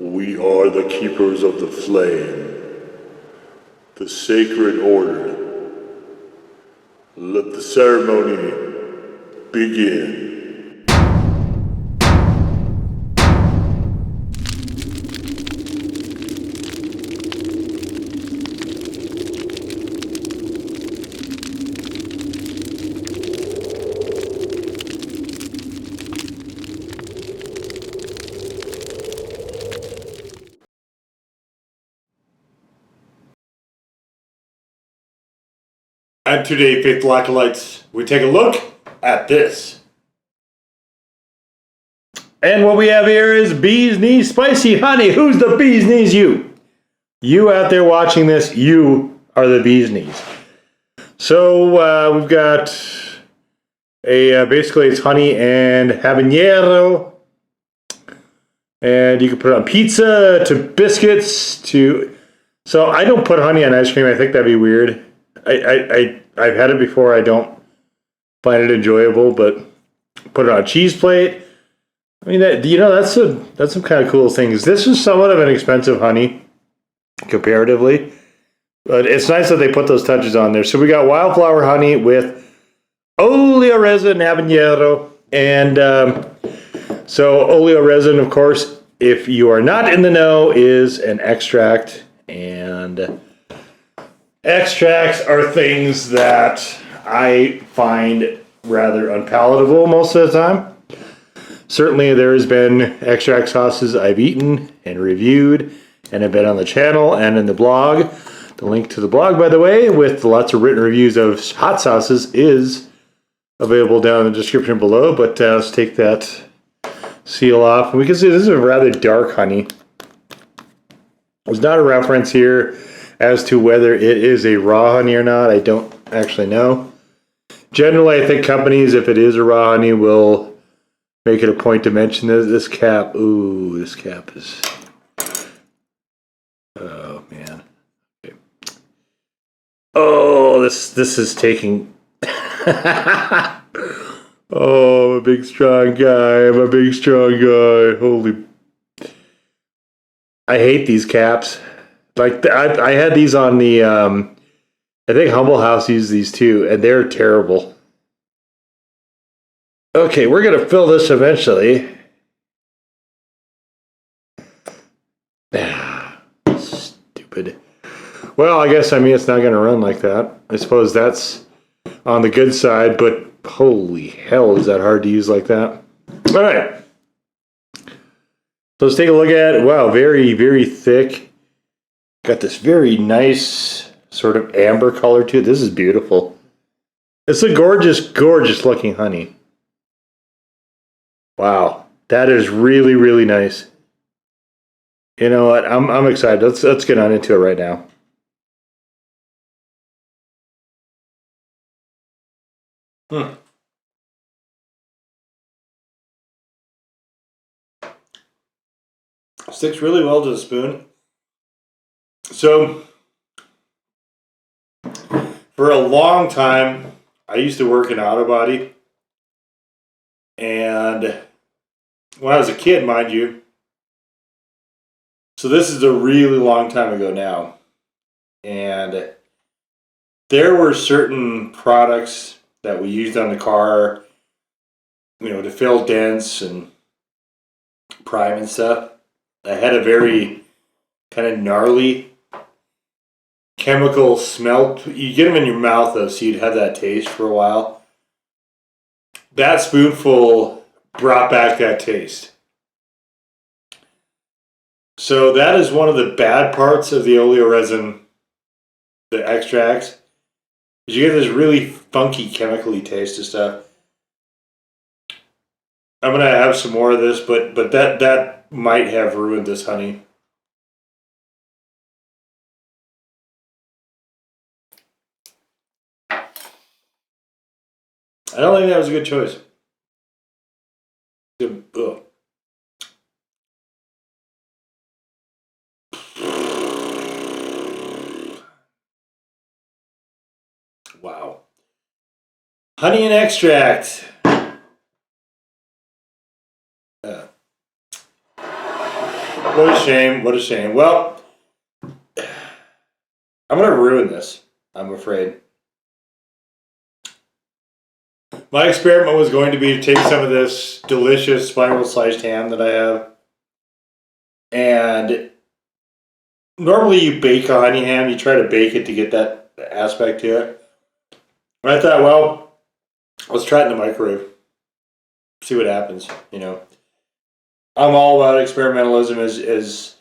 We are the keepers of the flame, the sacred order. Let the ceremony begin. And today, Faithful Acolytes, we take a look at this. And what we have here is Bee's Knees Spicy Honey. Who's the Bee's Knees? You. You out there watching this, you are the Bee's Knees. So we've got basically it's honey and habanero. And you can put it on pizza, to biscuits, to... So I don't put honey on ice cream. I think that'd be weird. I've had it before. I don't find it enjoyable, but put it on a cheese plate. I mean, that's some kind of cool things. This is somewhat of an expensive honey, comparatively, but it's nice that they put those touches on there. So we got wildflower honey with oleo resin, habanero, and so oleo resin, of course, if you are not in the know, is an extract, and extracts are things that I find rather unpalatable most of the time. Certainly there has been extract sauces I've eaten and reviewed and have been on the channel and in the blog. The link to the blog, by the way, with lots of written reviews of hot sauces is available down in the description below. But let's take that seal off. And we can see this is a rather dark honey. There's not a reference here as to whether it is a raw honey or not. I don't actually know. Generally, I think companies, if it is a raw honey, will make it a point to mention this cap. Ooh, this cap is... Oh, man. Okay. Oh, this is taking... Oh, I'm a big, strong guy. I'm a big, strong guy. Holy... I hate these caps. Like, I had these on the, I think Humble House used these too, and they're terrible. Okay, we're going to fill this eventually. Stupid. Well, I guess, it's not going to run like that. I suppose that's on the good side, but holy hell, is that hard to use like that? All right. So let's take a look at it. Wow, very, very thick. Got this very nice sort of amber color to it. This is beautiful. It's a gorgeous, gorgeous looking honey. Wow, that is really, really nice. You know what? I'm excited. Let's get on into it right now. Sticks really well to the spoon. So, for a long time, I used to work in auto body. And when I was a kid, mind you. So this is a really long time ago now. And there were certain products that we used on the car, to fill dents and prime and stuff. I had a very kind of gnarly chemical smell. You get them in your mouth though, so you'd have that taste for a while. That spoonful brought back that taste. So that is one of the bad parts of the oleo resin, the extracts. Is you get this really funky chemically taste of stuff. I'm gonna have some more of this, but that might have ruined this honey. I don't think that was a good choice. Ugh. Wow. Honey and extract. What a shame. What a shame. Well, I'm going to ruin this, I'm afraid. My experiment was going to be to take some of this delicious spiral sliced ham that I have, and normally you bake a honey ham, you try to bake it to get that aspect to it. And I thought, well, let's try it in the microwave, see what happens, you know. I'm all about experimentalism. As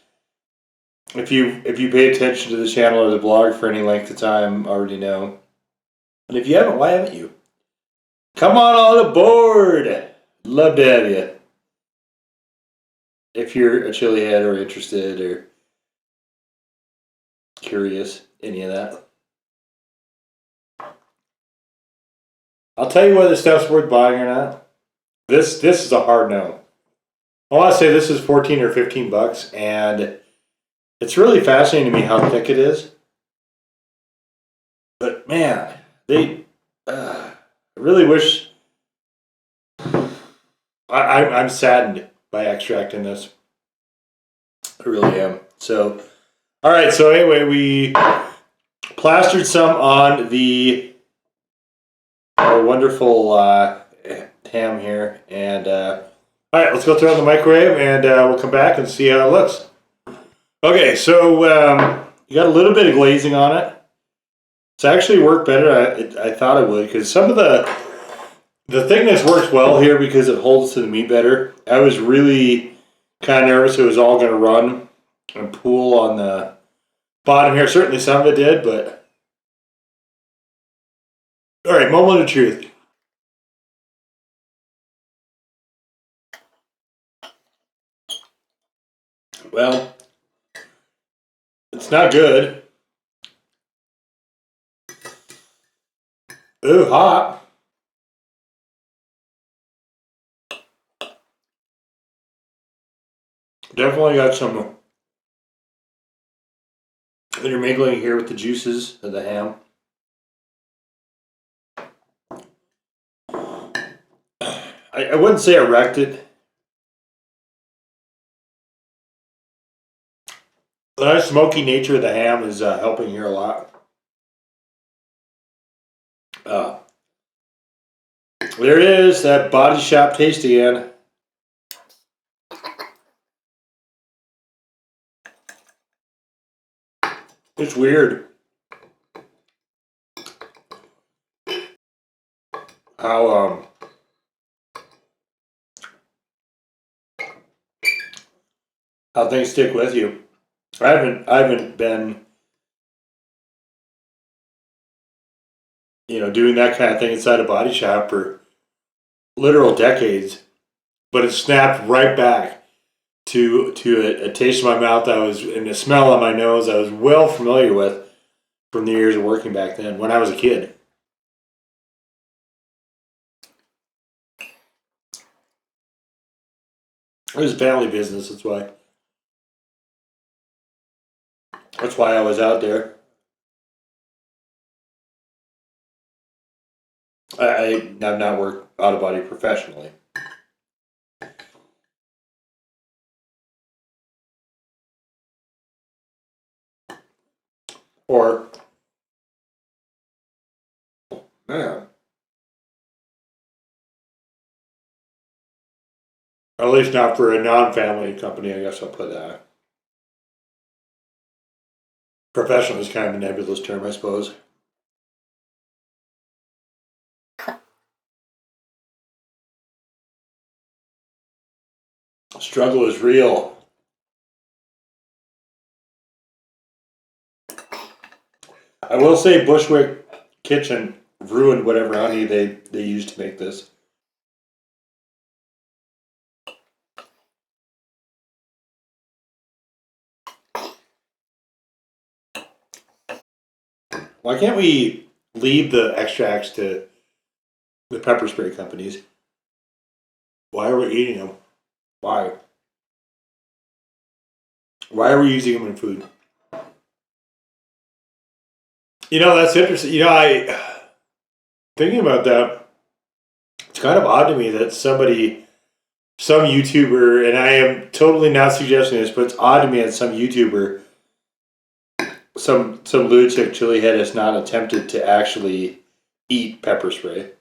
if you pay attention to the channel or the blog for any length of time, already know. And if you haven't, why haven't you? Come on aboard! Love to have you. If you're a chili head or interested or curious, any of that. I'll tell you whether stuff's worth buying or not. This is a hard no. I want to say this is 14 or 15 bucks, and it's really fascinating to me how thick it is. But man, I really wish. I'm saddened by extracting this. I really am. So, all right. So anyway, we plastered some on our wonderful ham here, and all right, let's go throw it in the microwave, and we'll come back and see how it looks. Okay, so you got a little bit of glazing on it. It's actually worked better I thought it would, because some of the thickness works well here because it holds to the meat better. I was really kind of nervous it was all going to run and pool on the bottom here. Certainly some of it did, but all right, moment of truth. Well, it's not good. Ooh, hot. Definitely got some intermingling here with the juices of the ham. I wouldn't say I wrecked it. The nice smoky nature of the ham is helping here a lot. There it is, that body shop taste again. It's weird how things stick with you. I haven't been, doing that kind of thing inside a body shop for literal decades, but it snapped right back to a taste in my mouth and a smell on my nose I was well familiar with from the years of working back then when I was a kid. It was a family business, that's why. That's why I was out there. I have not worked out of body professionally. Or, man, at least not for a non-family company, I guess I'll put that. Professional is kind of a nebulous term, I suppose. Struggle is real. I will say Bushwick Kitchen ruined whatever honey they used to make this. Why can't we leave the extracts to the pepper spray companies? Why are we eating them? Why? Why are we using them in food? That's interesting. Thinking about that, it's kind of odd to me that somebody some YouTuber, and I am totally not suggesting this, but it's odd to me that some YouTuber, some lunatic chili head has not attempted to actually eat pepper spray.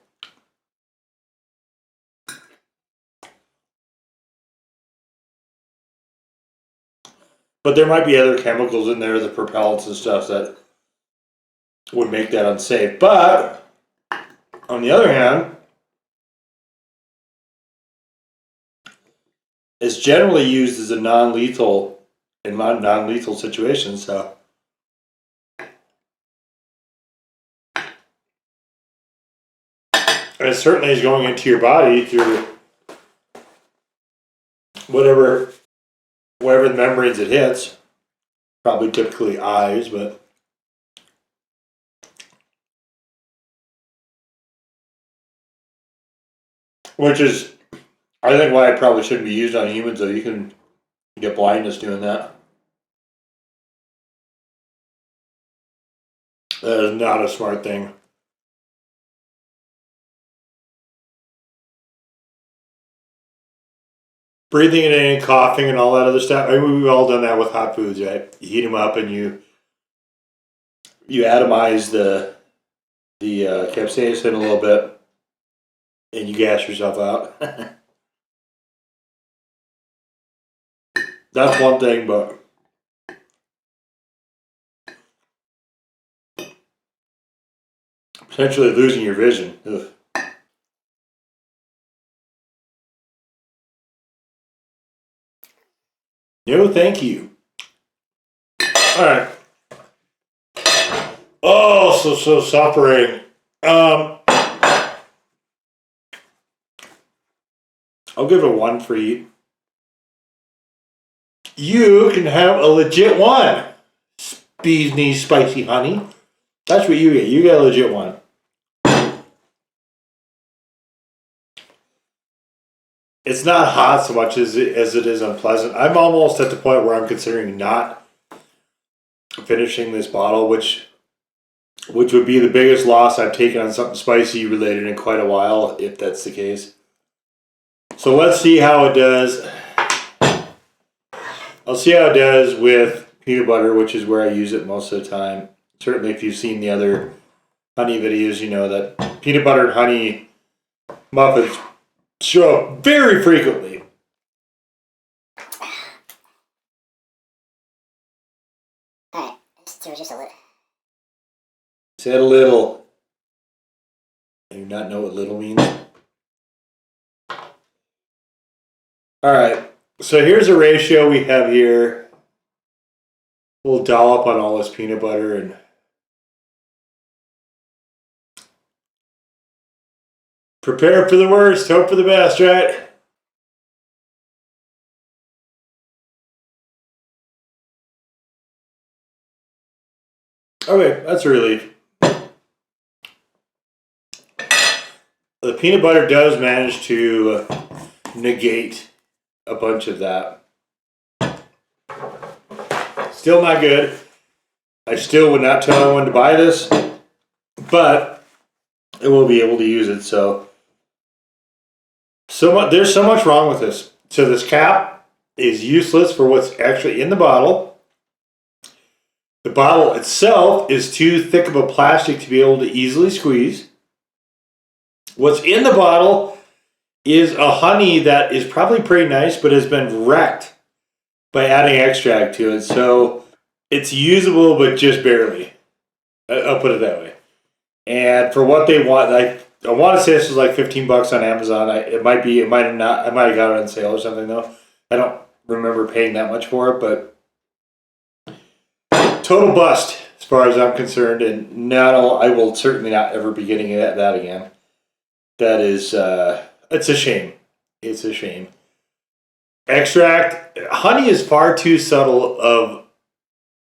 But there might be other chemicals in there, the propellants and stuff, that would make that unsafe. But on the other hand, it's generally used as a non-lethal in non-lethal situations. So, and it certainly is going into your body through whatever the membranes it hits. Probably typically eyes, but which is, I think, why it probably shouldn't be used on humans, though. You can get blindness doing that. That is not a smart thing. Breathing it in, coughing, and all that other stuff. I mean, we've all done that with hot foods, right? You heat them up and you atomize the capsaicin a little bit, and you gas yourself out. That's one thing, but potentially losing your vision. Ugh. No, thank you. All right. Oh, so suffering. I'll give it 1 for eat. You can have a legit 1. Bee's knees spicy honey. That's what you get. You get a legit 1. It's not hot so much as it is unpleasant. I'm almost at the point where I'm considering not finishing this bottle, which would be the biggest loss I've taken on something spicy related in quite a while, if that's the case. So let's see how it does. I'll see how it does with peanut butter, which is where I use it most of the time. Certainly if you've seen the other honey videos, you know that peanut butter and honey muffins show up very frequently. Alright, let's do just a little. Said a little. I do not know what little means. Alright, so here's a ratio we have here. We'll dollop on all this peanut butter and prepare for the worst, hope for the best, right? Okay, that's a relief. The peanut butter does manage to negate a bunch of that. Still not good. I still would not tell anyone to buy this, but I will be able to use it. There's so much wrong with this. So this cap is useless for what's actually in the bottle. The bottle itself is too thick of a plastic to be able to easily squeeze. What's in the bottle is a honey that is probably pretty nice, but has been wrecked by adding extract to it. So it's usable, but just barely. I'll put it that way. And for what they want, I want to say this was like $15 on Amazon. It might have not. I might have got it on sale or something though. I don't remember paying that much for it, but total bust as far as I'm concerned. And I will certainly not ever be getting that again. That is, it's a shame. It's a shame. Extract, honey is far too subtle of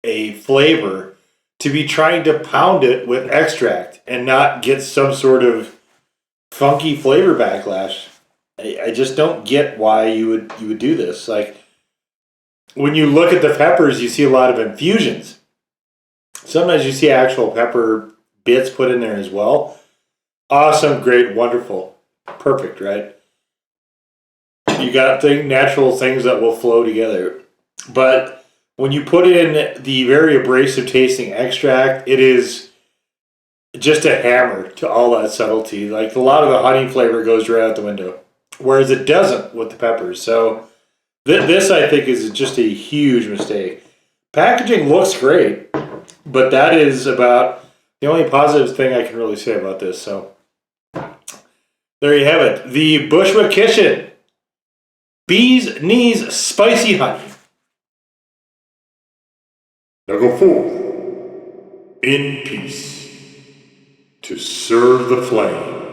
a flavor to be trying to pound it with extract and not get some sort of funky flavor backlash. I just don't get why you would do this. Like, when you look at the peppers, you see a lot of infusions. Sometimes you see actual pepper bits put in there as well. Awesome, great, wonderful, perfect, right? You got natural things that will flow together. But when you put in the very abrasive tasting extract, it is just a hammer to all that subtlety. Like a lot of the honey flavor goes right out the window, whereas it doesn't with the peppers. So this, I think, is just a huge mistake. Packaging looks great, but that is about the only positive thing I can really say about this. So there you have it. The Bushwick Kitchen Bee's Knees Spicy Honey. Now go forth in peace to serve the flame.